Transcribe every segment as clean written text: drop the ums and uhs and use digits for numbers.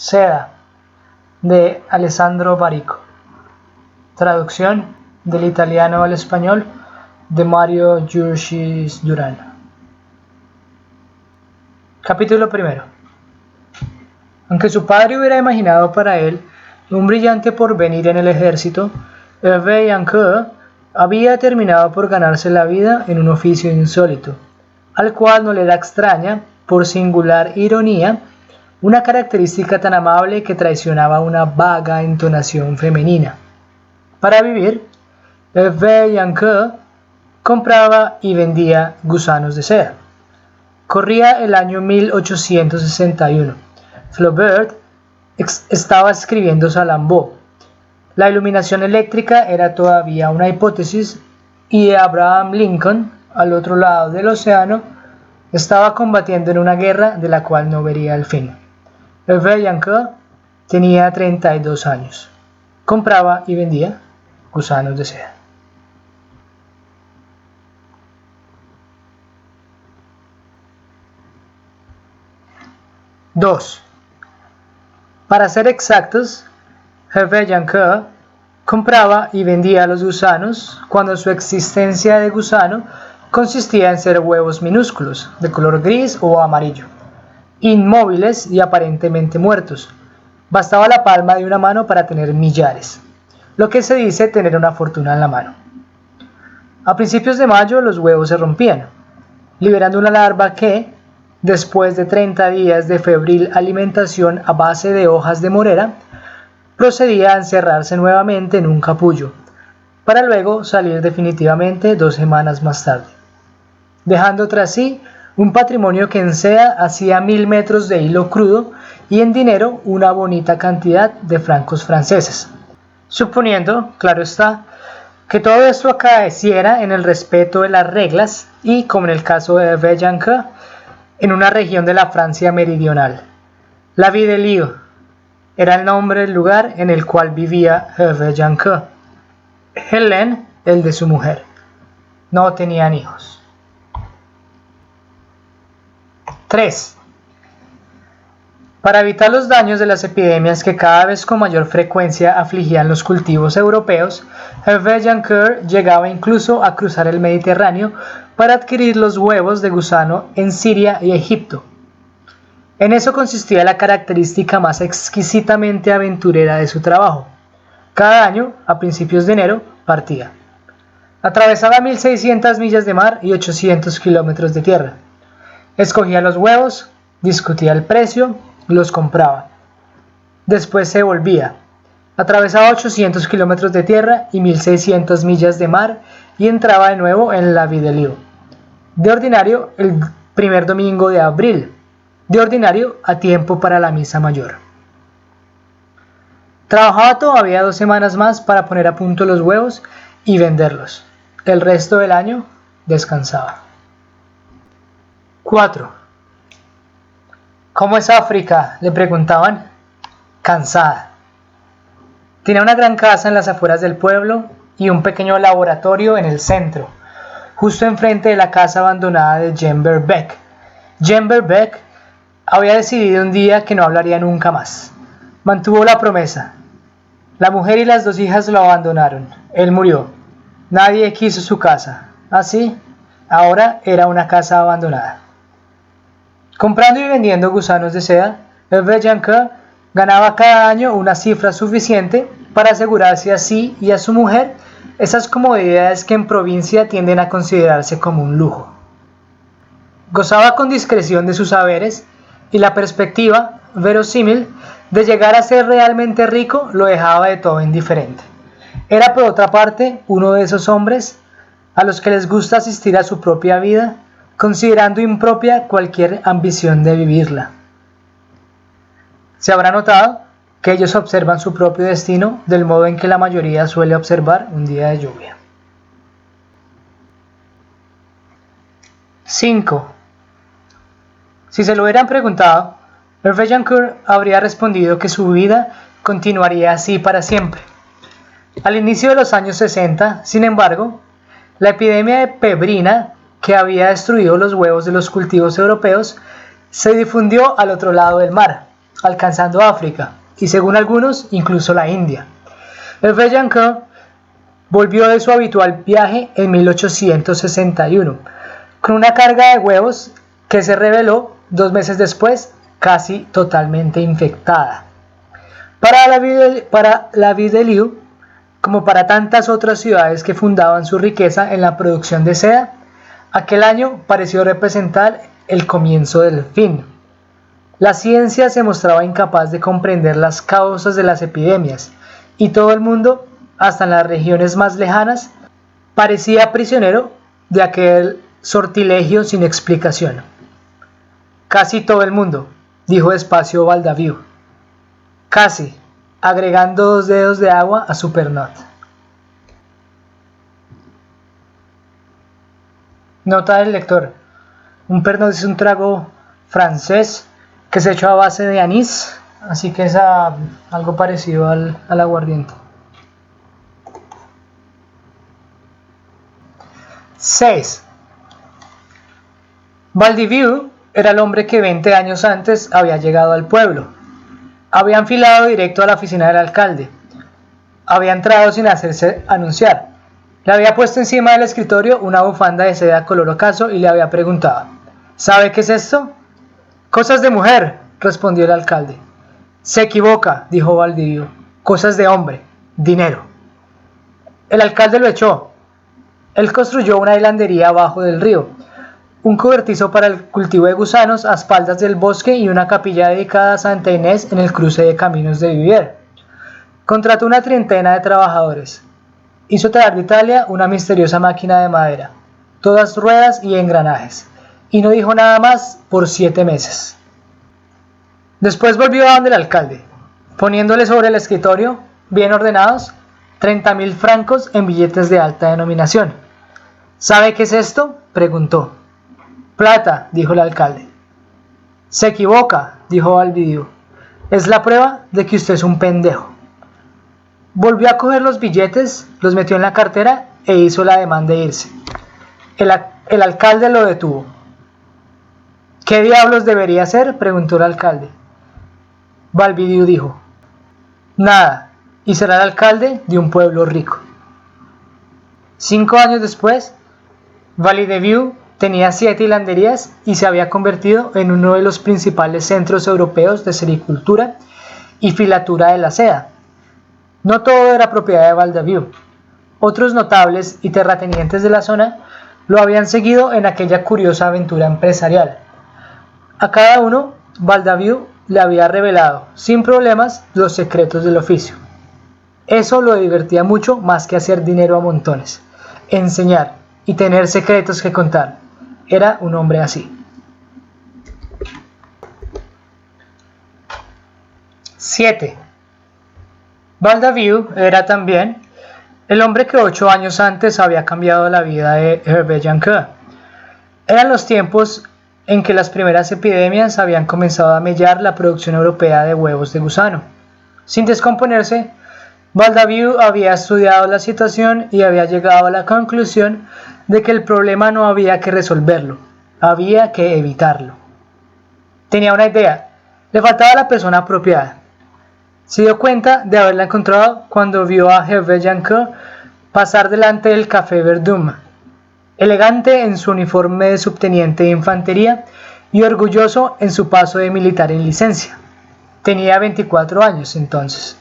Seda, de Alessandro Barico. Traducción del italiano al español de Mario Giurgis Durán. Capítulo 1. Aunque su padre hubiera imaginado para él un brillante porvenir en el ejército, Hervé Yancourt había terminado por ganarse la vida en un oficio insólito, al cual no le era extraña, por singular ironía, una característica tan amable que traicionaba una vaga entonación femenina. Para vivir, Hervé Yancourt compraba y vendía gusanos de seda. Corría el año 1861. Flaubert estaba escribiendo Salammbô. La iluminación eléctrica era todavía una hipótesis y Abraham Lincoln, al otro lado del océano, estaba combatiendo en una guerra de la cual no vería el fin. Hervé Yancourt tenía 32 años. Compraba y vendía gusanos de seda. Dos. Para ser exactos, Hervé Yancourt compraba y vendía los gusanos cuando su existencia de gusano consistía en ser huevos minúsculos, de color gris o amarillo, inmóviles y aparentemente muertos. Bastaba la palma de una mano para tener millares, lo que se dice tener una fortuna en la mano. A principios de mayo los huevos se rompían, liberando una larva que, después de 30 días de febril alimentación a base de hojas de morera, procedía a encerrarse nuevamente en un capullo, para luego salir definitivamente 2 semanas más tarde, dejando tras sí un patrimonio que en seda hacía 1000 metros de hilo crudo y en dinero una bonita cantidad de francos franceses. Suponiendo, claro está, que todo esto acaeciera en el respeto de las reglas y, como en el caso de Hervé Yancourt, en una región de la Francia meridional. La Ville-Lyon era el nombre del lugar en el cual vivía Hervé Yancourt. Hélène, el de su mujer. No tenían hijos. 3. Para evitar los daños de las epidemias que cada vez con mayor frecuencia afligían los cultivos europeos, Hervé Yancourt llegaba incluso a cruzar el Mediterráneo para adquirir los huevos de gusano en Siria y Egipto. En eso consistía la característica más exquisitamente aventurera de su trabajo. Cada año, a principios de enero, partía. Atravesaba 1600 millas de mar y 800 kilómetros de tierra. Escogía los huevos, discutía el precio, los compraba. Después se volvía. Atravesaba 800 kilómetros de tierra y 1600 millas de mar y entraba de nuevo en la Ville-Lyon. De ordinario, el primer domingo de abril. De ordinario, a tiempo para la misa mayor. Trabajaba todavía 2 semanas más para poner a punto los huevos y venderlos. El resto del año descansaba. 4. ¿Cómo es África?, le preguntaban. Cansada. Tenía una gran casa en las afueras del pueblo y un pequeño laboratorio en el centro, justo enfrente de la casa abandonada de Jean Verbeeck. Jean Verbeeck había decidido un día que no hablaría nunca más. Mantuvo la promesa. La mujer y las 2 hijas lo abandonaron. Él murió. Nadie quiso su casa. Así, ahora era una casa abandonada. Comprando y vendiendo gusanos de seda, Hervé Yancourt ganaba cada año una cifra suficiente para asegurarse a sí y a su mujer esas comodidades que en provincia tienden a considerarse como un lujo. Gozaba con discreción de sus saberes y la perspectiva, verosímil, de llegar a ser realmente rico lo dejaba de todo indiferente. Era por otra parte uno de esos hombres a los que les gusta asistir a su propia vida, considerando impropia cualquier ambición de vivirla. Se habrá notado que ellos observan su propio destino del modo en que la mayoría suele observar un día de lluvia. 5. Si se lo hubieran preguntado, Hervé Yancourt habría respondido que su vida continuaría así para siempre. Al inicio de los años 60, sin embargo, la epidemia de pebrina que había destruido los huevos de los cultivos europeos se difundió al otro lado del mar, alcanzando África y, según algunos, incluso la India. Hervé Yancourt volvió de su habitual viaje en 1861 con una carga de huevos que se reveló 2 meses después casi totalmente infectada. Para la Ville de Liu, como para tantas otras ciudades que fundaban su riqueza en la producción de seda, aquel año pareció representar el comienzo del fin. La ciencia se mostraba incapaz de comprender las causas de las epidemias, y todo el mundo, hasta en las regiones más lejanas, parecía prisionero de aquel sortilegio sin explicación. Casi todo el mundo, dijo despacio Valdaviu. Casi, agregando 2 dedos de agua a su Pernod. Nota del lector. Un Pernod es un trago francés que se echó a base de anís, así que es algo parecido al aguardiente. 6. Valdaviu era el hombre que 20 años antes había llegado al pueblo. Había enfilado directo a la oficina del alcalde. Había entrado sin hacerse anunciar. Le había puesto encima del escritorio una bufanda de seda color ocaso y le había preguntado: ¿sabe qué es esto? Cosas de mujer, respondió el alcalde. Se equivoca, dijo Valdaviu. Cosas de hombre, dinero. El alcalde lo echó. Él construyó una hilandería abajo del río, un cobertizo para el cultivo de gusanos a espaldas del bosque y una capilla dedicada a Santa Inés en el cruce de caminos de Vivier. Contrató una treintena de trabajadores. Hizo traer de Italia una misteriosa máquina de madera, todas ruedas y engranajes, y no dijo nada más por 7 meses. Después volvió a donde el alcalde, poniéndole sobre el escritorio, bien ordenados, 30.000 francos en billetes de alta denominación. ¿Sabe qué es esto?, preguntó. Plata, dijo el alcalde. Se equivoca, dijo Valdaviu. Es la prueba de que usted es un pendejo. Volvió a coger los billetes, los metió en la cartera e hizo la demanda de irse. El alcalde lo detuvo. ¿Qué diablos debería hacer?, preguntó el alcalde. Valdaviu dijo: nada, y será el alcalde de un pueblo rico. 5 años después, Valdaviu tenía 7 hilanderías y se había convertido en uno de los principales centros europeos de sericultura y filatura de la seda. No todo era propiedad de Valdaviu. Otros notables y terratenientes de la zona lo habían seguido en aquella curiosa aventura empresarial. A cada uno, Valdaviu le había revelado, sin problemas, los secretos del oficio. Eso lo divertía mucho más que hacer dinero a montones, enseñar y tener secretos que contar. Era un hombre así. 7. Valdaviu era también el hombre que 8 años antes había cambiado la vida de Hervé Yancourt. Eran los tiempos en que las primeras epidemias habían comenzado a mellar la producción europea de huevos de gusano. Sin descomponerse, Valdaviu había estudiado la situación y había llegado a la conclusión de que el problema no había que resolverlo, había que evitarlo. Tenía una idea, le faltaba la persona apropiada. Se dio cuenta de haberla encontrado cuando vio a Hervé Yancourt pasar delante del Café Verdun, elegante en su uniforme de subteniente de infantería y orgulloso en su paso de militar en licencia. Tenía 24 años entonces.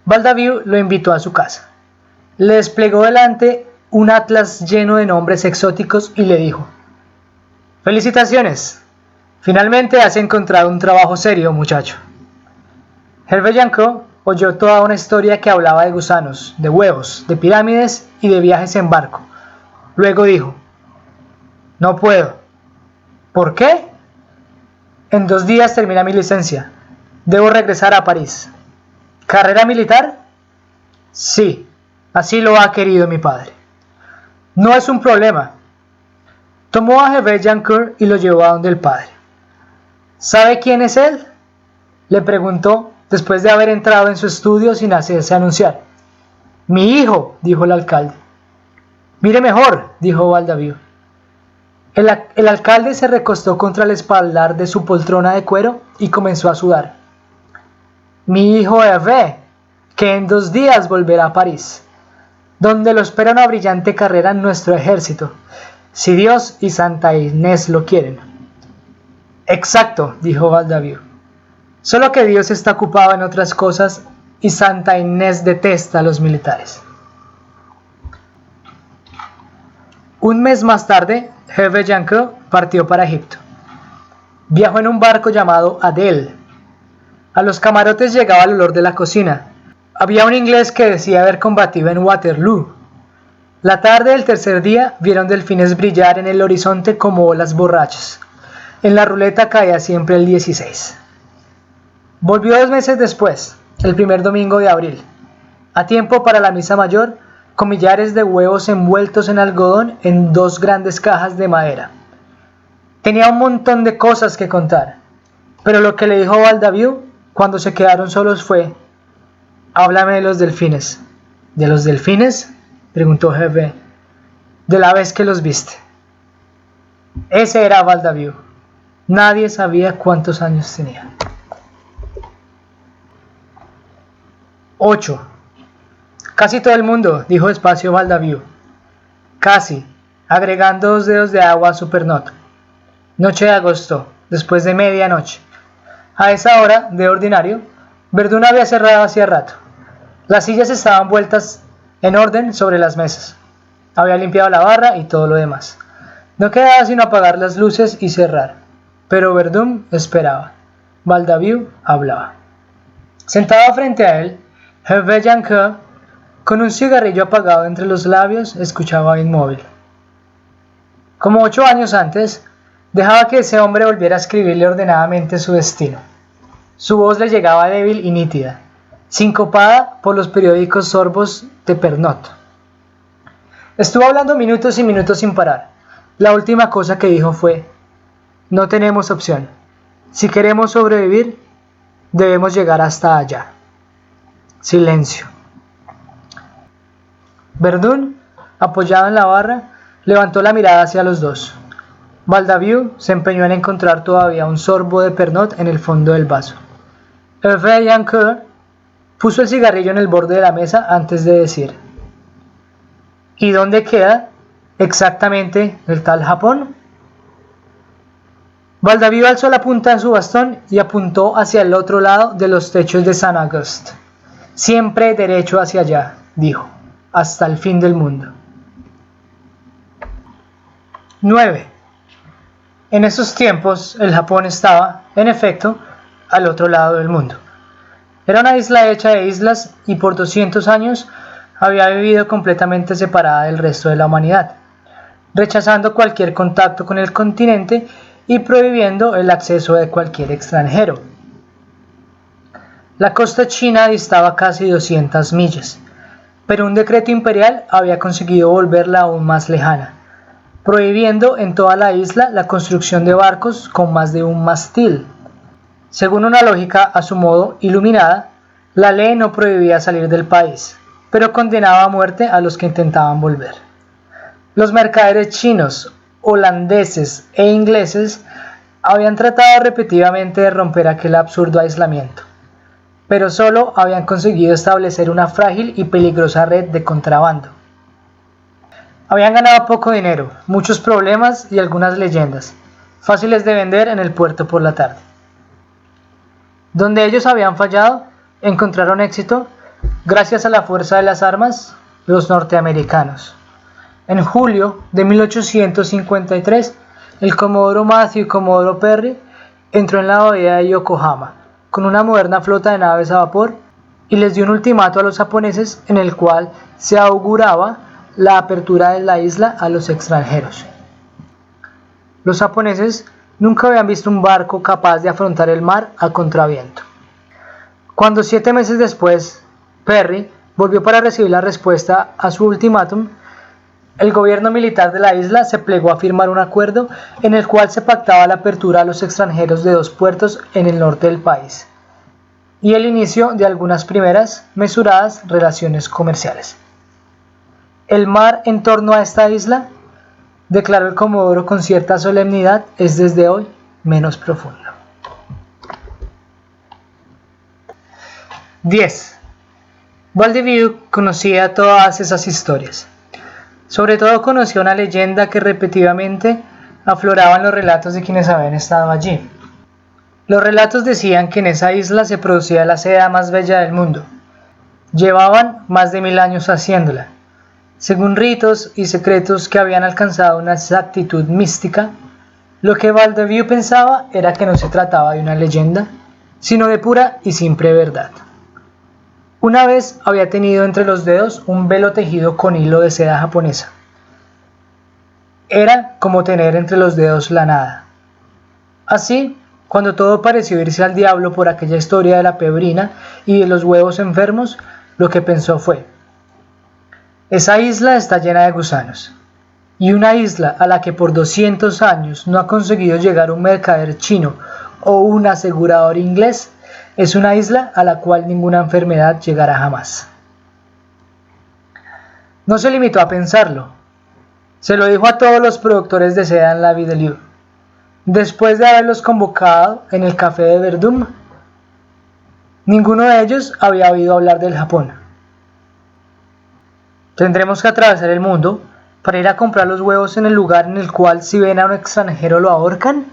Valdaviu lo invitó a su casa. Le desplegó delante un atlas lleno de nombres exóticos y le dijo: «Felicitaciones, finalmente has encontrado un trabajo serio, muchacho». Hervé Yancourt oyó toda una historia que hablaba de gusanos, de huevos, de pirámides y de viajes en barco. Luego dijo: «No puedo». «¿Por qué?» «En 2 días termina mi licencia. Debo regresar a París». «¿Carrera militar?» «Sí, así lo ha querido mi padre». «No es un problema». Tomó a Hervé Yancourt y lo llevó a donde el padre. «¿Sabe quién es él?», le preguntó después de haber entrado en su estudio sin hacerse anunciar. «Mi hijo», dijo el alcalde. «Mire mejor», dijo Valdaviu. El alcalde se recostó contra el espaldar de su poltrona de cuero y comenzó a sudar. Mi hijo Hervé, que en 2 días volverá a París, donde lo espera una brillante carrera en nuestro ejército, si Dios y Santa Inés lo quieren. Exacto, dijo Baldaviu. Solo que Dios está ocupado en otras cosas y Santa Inés detesta a los militares. Un mes más tarde, Hervé Jancourt partió para Egipto. Viajó en un barco llamado Adel. A los camarotes llegaba el olor de la cocina. Había un inglés que decía haber combatido en Waterloo. La tarde del tercer día vieron delfines brillar en el horizonte como olas borrachas. En la ruleta caía siempre el 16. Volvió 2 meses después, el primer domingo de abril, a tiempo para la misa mayor, con millares de huevos envueltos en algodón en 2 grandes cajas de madera. Tenía un montón de cosas que contar, pero lo que le dijo Baldaviu cuando se quedaron solos fue: háblame de los delfines. ¿De los delfines?, preguntó Hervé. De la vez que los viste. Ese era Baldaviu. Nadie sabía cuántos años tenía. 8. Casi todo el mundo, dijo despacio Baldaviu. Casi, agregando 2 dedos de agua a su pernot. Noche de agosto, después de medianoche. A esa hora, de ordinario, Verdun había cerrado hacía rato. Las sillas estaban vueltas en orden sobre las mesas. Había limpiado la barra y todo lo demás. No quedaba sino apagar las luces y cerrar. Pero Verdun esperaba. Baldaviu hablaba. Sentado frente a él, Hervé Jancourt, con un cigarrillo apagado entre los labios, escuchaba inmóvil. Como 8 años antes, dejaba que ese hombre volviera a escribirle ordenadamente su destino. Su voz le llegaba débil y nítida, sincopada por los periódicos sorbos de Pernod. Estuvo hablando minutos y minutos sin parar. La última cosa que dijo fue: no tenemos opción. Si queremos sobrevivir, debemos llegar hasta allá. Silencio. Verdun, apoyado en la barra, levantó la mirada hacia los dos. Baldaviu se empeñó en encontrar todavía un sorbo de Pernod en el fondo del vaso. Hervé Jancourt puso el cigarrillo en el borde de la mesa antes de decir: ¿y dónde queda exactamente el tal Japón? Baldaviu alzó la punta de su bastón y apuntó hacia el otro lado de los techos de Saint-Auguste. Siempre derecho hacia allá, dijo, hasta el fin del mundo. 9. En esos tiempos, el Japón estaba, en efecto, al otro lado del mundo. Era una isla hecha de islas y por 200 años había vivido completamente separada del resto de la humanidad, rechazando cualquier contacto con el continente y prohibiendo el acceso de cualquier extranjero. La costa china distaba casi 200 millas, pero un decreto imperial había conseguido volverla aún más lejana, prohibiendo en toda la isla la construcción de barcos con más de un mástil. Según una lógica a su modo iluminada, la ley no prohibía salir del país, pero condenaba a muerte a los que intentaban volver. Los mercaderes chinos, holandeses e ingleses habían tratado repetidamente de romper aquel absurdo aislamiento, pero solo habían conseguido establecer una frágil y peligrosa red de contrabando. Habían ganado poco dinero, muchos problemas y algunas leyendas, fáciles de vender en el puerto por la tarde. Donde ellos habían fallado, encontraron éxito, gracias a la fuerza de las armas, los norteamericanos. En julio de 1853, el comodoro Matthew y comodoro Perry entró en la bahía de Yokohama con una moderna flota de naves a vapor y les dio un ultimato a los japoneses en el cual se auguraba la apertura de la isla a los extranjeros. Los japoneses nunca habían visto un barco capaz de afrontar el mar a contraviento. Cuando 7 meses después, Perry volvió para recibir la respuesta a su ultimátum, el gobierno militar de la isla se plegó a firmar un acuerdo en el cual se pactaba la apertura a los extranjeros de 2 puertos en el norte del país y el inicio de algunas primeras, mesuradas relaciones comerciales. El mar en torno a esta isla declaró el comodoro con cierta solemnidad, es desde hoy menos profundo. 10. Valdiviu conocía todas esas historias. Sobre todo conocía una leyenda que repetidamente afloraba en los relatos de quienes habían estado allí. Los relatos decían que en esa isla se producía la seda más bella del mundo. Llevaban más de 1000 años haciéndola. Según ritos y secretos que habían alcanzado una exactitud mística, lo que Valdiviu pensaba era que no se trataba de una leyenda, sino de pura y simple verdad. Una vez había tenido entre los dedos un velo tejido con hilo de seda japonesa. Era como tener entre los dedos la nada. Así, cuando todo pareció irse al diablo por aquella historia de la pebrina y de los huevos enfermos, lo que pensó fue: esa isla está llena de gusanos, y una isla a la que por 200 años no ha conseguido llegar un mercader chino o un asegurador inglés, es una isla a la cual ninguna enfermedad llegará jamás. No se limitó a pensarlo, se lo dijo a todos los productores de seda en la Vie de Dieu, después de haberlos convocado en el café de Verdun. Ninguno de ellos había oído hablar del Japón. Tendremos que atravesar el mundo para ir a comprar los huevos en el lugar en el cual si ven a un extranjero lo ahorcan.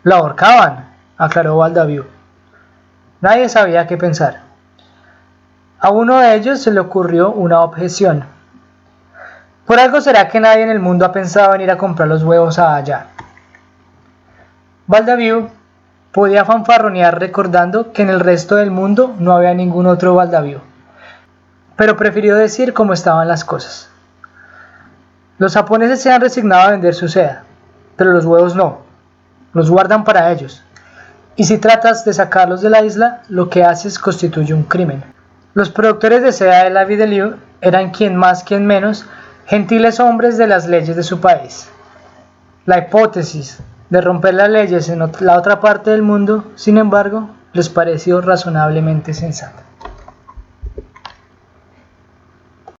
Lo ahorcaban, aclaró Valdiviu. Nadie sabía qué pensar. A uno de ellos se le ocurrió una objeción. Por algo será que nadie en el mundo ha pensado en ir a comprar los huevos allá. Valdiviu podía fanfarronear recordando que en el resto del mundo no había ningún otro Valdiviu, pero prefirió decir cómo estaban las cosas. Los japoneses se han resignado a vender su seda, pero los huevos no, los guardan para ellos. Y si tratas de sacarlos de la isla, lo que haces constituye un crimen. Los productores de seda de la Vie de Dieu eran quien más quien menos gentiles hombres de las leyes de su país. La hipótesis de romper las leyes en la otra parte del mundo, sin embargo, les pareció razonablemente sensata.